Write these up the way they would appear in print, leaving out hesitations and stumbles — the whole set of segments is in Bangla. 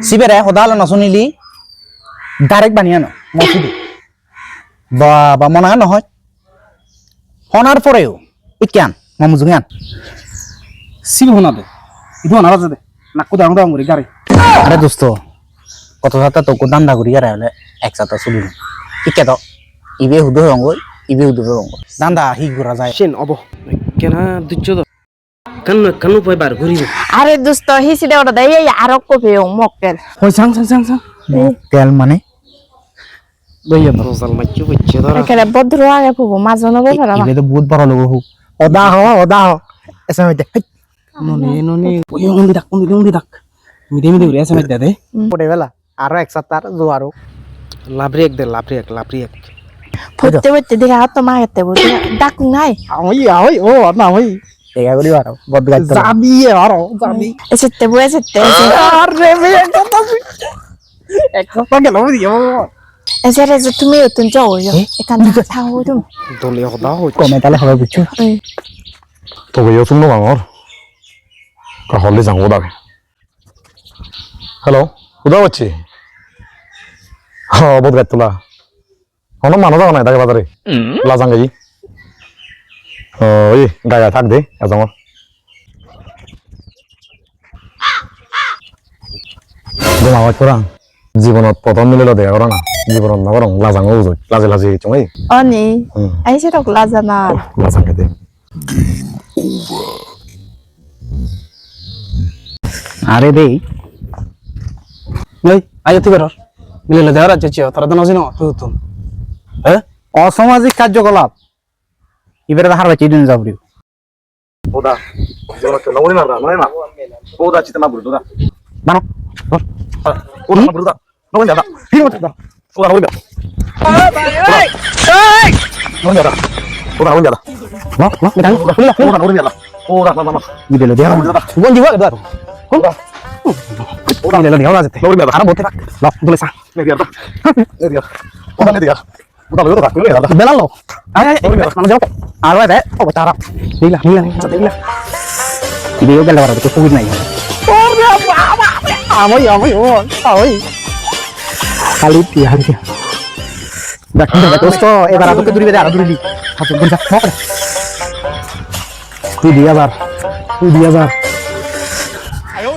সিবেরে হদালে নশুনিলি ডাইরেক্ট বানিয়ে আনো মসজিদে বা মনে হয় নহয় হনার পরেও ইকান মমুজুঙান সিবি হনা দে ইদু হনা দে নাকু দাং দাং করে গারে আরে দোস্ত কত সাথে তো দান্দা করি আর হলে একসাথে চলিল ইকে তো ইবে হুদো হঙ্গ ইবে হুদো হঙ্গ দান্দা হি করা যায় সেন অব কেনা দুচ্ছ তো কান্নু পাই বার ঘুরিব আরে দোস্ত হিসিদে ওটা দেই আরো কপি মক্কেল হই সাং তেল মানে দইয়া তো জাল মাইচু বচ্চে ধরা এখানে ভদ্র আগে পড়বো মাঝে নবে ফেলা ইবে তো বহুত বড় লোক হোক ওদা হ এসে মইতে ননি ওই উন্দি ডাক মিদে উড়ে আছে মাইতে দে পড়ে বেলা আরো একসাথে আর জোয়ারো লাভরিক ফুটতে ফুটতে দিকে হাত মা গেতে বুঝি ডাক নাই ওই ও না ওই দেখা করি আর বদ গাইতে যাবি যাবি এসেতে বুয়ে এসেতে আরে মেয়ে কথা এক কথা গেল দিও এসে রে তুমি উতুন যাও এখানে থাও তুমি দলে হদা হই কমে তালে হবে বুঝছো তবে তুমি মাঙর হলে যাবো দাগে হ্যালো কোথাও পাচ্ছি হ্যাঁ বোধ গাছ তোলা কোনো মানুষ যাওয়া নাই তাকে বাজারে লাজাং গাই ওই গায়ে থাক দে এজমর আমার করা জীবনত প্রথম মিলিল দেখা করা না জীবনত না করং লাজাং বুঝো লাজে লাজে চঙাই অনি আইসে রক লাজানা লাজাং দে আরে দেই ওই আইতে বের মিলে দেওয়া যাচ্ছে তারা তো নজিনো তুই হ্যাঁ অসামাজিক কার্যকলাপ এবারে হার বাচ্চা দিন যাবরি ওদা জীবনত না বলি না না ওদা চিতে না বুড়ো ওদা বানো ওদা না বুড়ো ওদা নবন দাদা ঠিক আছে দাদা ওদা নবন দাদা নবন দাদা ওদা নবন দাদা না মিটান ওদা নবন দাদা ওদা না না দিলে দেয়া বন দিব দাদা ওদা ওদা দিলে দেয়া যাচ্ছে নবন দাদা আর বলতে থাক ল বলে সা নে দিয়া নে দিয়া ওদা নে দিয়া ওদা লইও দাদা কইলে দাদা বেলালো আয় মানে যাও আর ওই দে ও তারা দিলা দিও গেল আর তো কই নাই ওরে বাবা আমি ও ওই খালি তিহারি দেখো দোস্ত এবার আদকে দূরি বেদে আর দূরি হাত গুন যা মকরে তুই দিয়া বার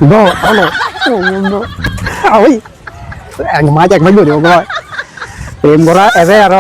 দো হলো ওই এক মাঝ ধরে গো প্রেম করা এবে আর